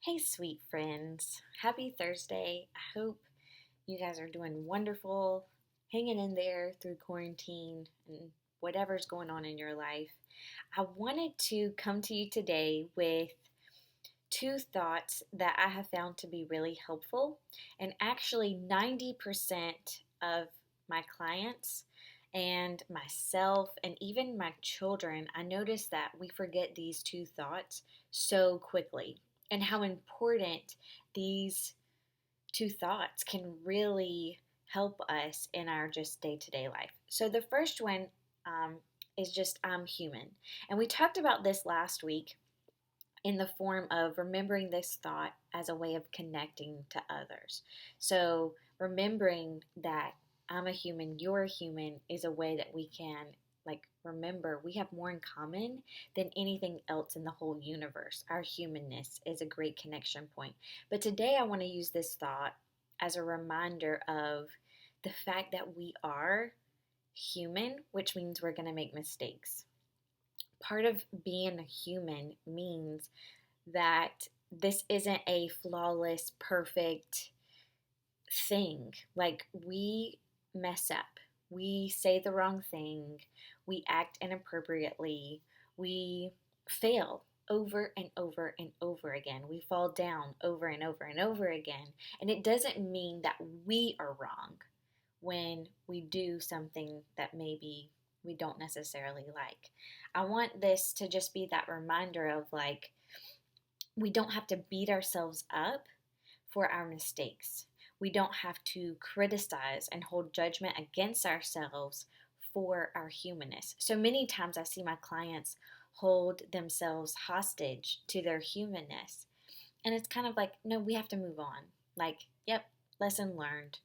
Hey, sweet friends. Happy Thursday. I hope you guys are doing wonderful, hanging in there through quarantine and whatever's going on in your life. I wanted to come to you today with two thoughts that I have found to be really helpful. And actually, 90% of my clients and myself and even my children, I notice that we forget these two thoughts so quickly and how important these two thoughts can really help us in our just day to day life. So, the first one is just I'm human. And we talked about this last week in the form of remembering this thought as a way of connecting to others. So, remembering that I'm a human, you're a human is a way that we can remember we have more in common than anything else in the whole universe. Our humanness is a great connection point. But today I want to use this thought as a reminder of the fact that we are human, which means we're going to make mistakes. Part of being a human means that this isn't a flawless, perfect thing. Like, we mess up, we say the wrong thing, we act inappropriately, we fail over and over and over again, we fall down over and over and over again. And it doesn't mean that we are wrong when we do something that maybe we don't necessarily like. I want this to just be that reminder of we don't have to beat ourselves up for our mistakes. We don't have to criticize and hold judgment against ourselves for our humanness. So many times I see my clients hold themselves hostage to their humanness. And it's kind of like, no, we have to move on. Yep, lesson learned,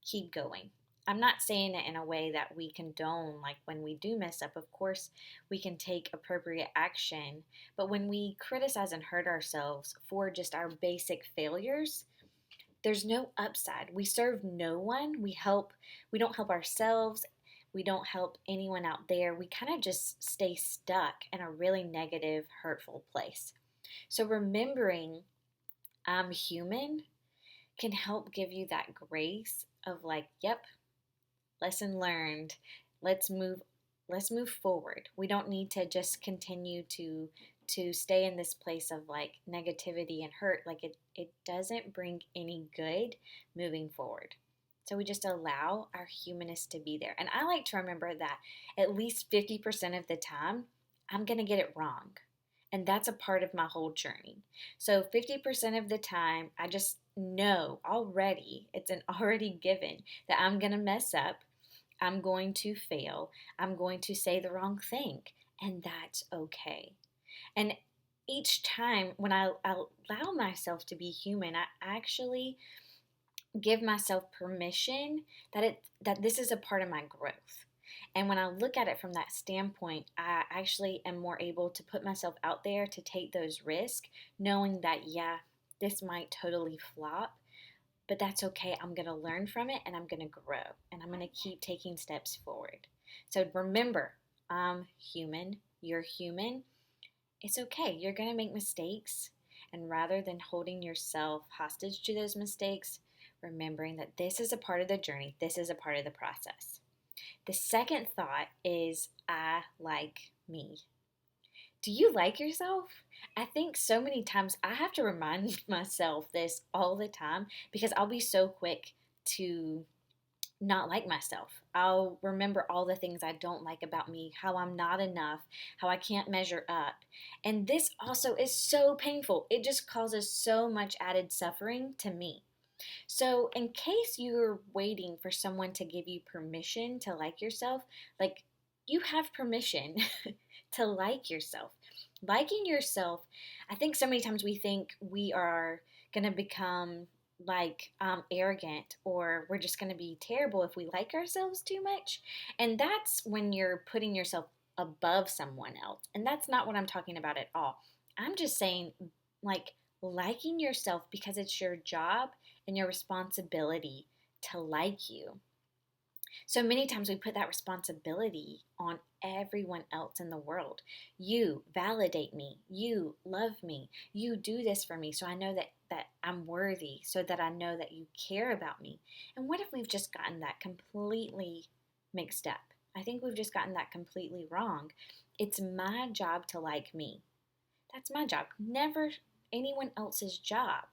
keep going. I'm not saying it in a way that we condone, like when we do mess up, of course, we can take appropriate action. But when we criticize and hurt ourselves for just our basic failures, there's no upside. We serve no one. We don't help ourselves. We don't help anyone out there. We kind of just stay stuck in a really negative, hurtful place. So remembering I'm human can help give you that grace of yep, lesson learned. Let's move let's move forward. We don't need to just continue to stay in this place of negativity and hurt. It doesn't bring any good moving forward. So we just allow our humanness to be there. And I like to remember that at least 50% of the time I'm going to get it wrong. And that's a part of my whole journey. So 50% of the time, I just know already, it's an already given that I'm going to mess up, I'm going to fail, I'm going to say the wrong thing, and that's okay. And each time when I allow myself to be human, I actually give myself permission that this is a part of my growth. And when I look at it from that standpoint, I actually am more able to put myself out there to take those risks, knowing that, yeah, this might totally flop, but that's okay. I'm going to learn from it and I'm going to grow and I'm going to keep taking steps forward. So remember, I'm human, you're human. It's okay. You're going to make mistakes. And rather than holding yourself hostage to those mistakes, remembering that this is a part of the journey, this is a part of the process. The second thought is I like me. Do you like yourself? I think so many times I have to remind myself this all the time because I'll be so quick to not like myself. I'll remember all the things I don't like about me, how I'm not enough, how I can't measure up. And this also is so painful. It just causes so much added suffering to me. So, in case you're waiting for someone to give you permission to like yourself, you have permission to like yourself. Liking yourself, I think so many times we think we are going to become arrogant, or we're just going to be terrible if we like ourselves too much. And that's when you're putting yourself above someone else. And that's not what I'm talking about at all. I'm just saying, liking yourself because it's your job and your responsibility to like you. So many times we put that responsibility on everyone else in the world. You validate me. You love me. You do this for me so I know that I'm worthy, so that I know that you care about me. And what if we've just gotten that completely mixed up? I think we've just gotten that completely wrong. It's my job to like me. That's my job, never anyone else's job.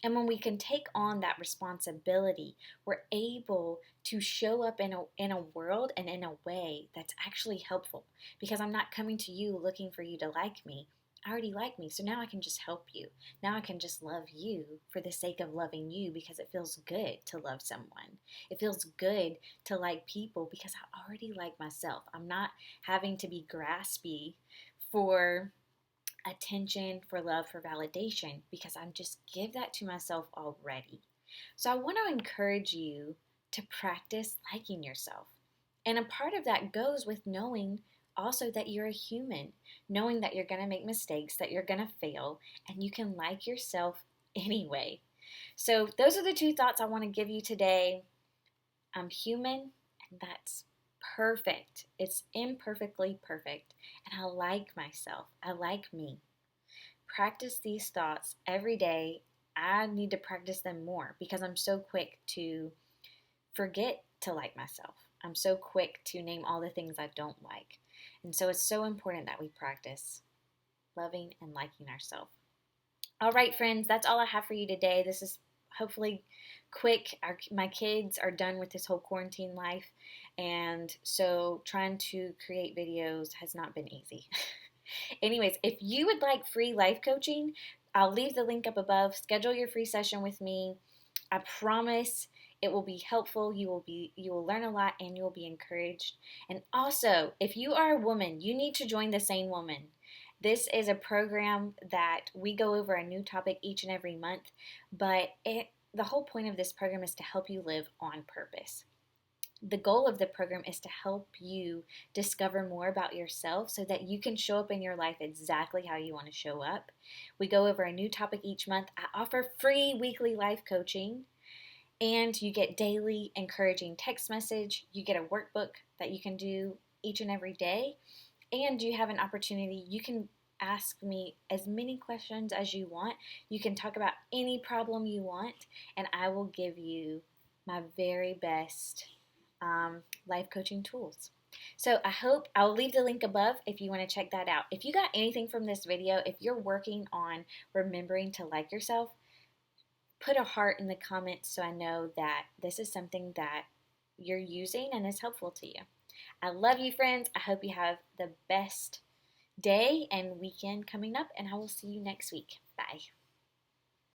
And when we can take on that responsibility, we're able to show up in a world and in a way that's actually helpful, because I'm not coming to you looking for you to like me. I already like me, so now I can just help you. Now I can just love you for the sake of loving you, because it feels good to love someone. It feels good to like people because I already like myself. I'm not having to be graspy for attention, for love, for validation, because I'm just give that to myself already. So I want to encourage you to practice liking yourself. And a part of that goes with knowing also that you're a human, knowing that you're going to make mistakes, that you're going to fail, and you can like yourself anyway. So those are the two thoughts I want to give you today. I'm human, and that's perfect. It's imperfectly perfect. And I like myself. I like me. Practice these thoughts every day. I need to practice them more because I'm so quick to forget to like myself. I'm so quick to name all the things I don't like. And so it's so important that we practice loving and liking ourselves. All right, friends, that's all I have for you today. This is hopefully quick. My kids are done with this whole quarantine life, and so trying to create videos has not been easy. Anyways, if you would like free life coaching, I'll leave the link up above. Schedule your free session with me. I promise it will be helpful. You will learn a lot and you will be encouraged. And also, if you are a woman, you need to join the SANE Woman. This is a program that we go over a new topic each and every month, but the whole point of this program is to help you live on purpose. The goal of the program is to help you discover more about yourself so that you can show up in your life exactly how you want to show up. We go over a new topic each month. I offer free weekly life coaching, and you get daily encouraging text message. You get a workbook that you can do each and every day, and you have an opportunity. You can ask me as many questions as you want. You can talk about any problem you want, and I will give you my very best life coaching tools. So I'll leave the link above if you want to check that out. If you got anything from this video, if you're working on remembering to like yourself, put a heart in the comments so I know that this is something that you're using and is helpful to you. I love you, friends. I hope you have the best day and weekend coming up, and I will see you next week. Bye.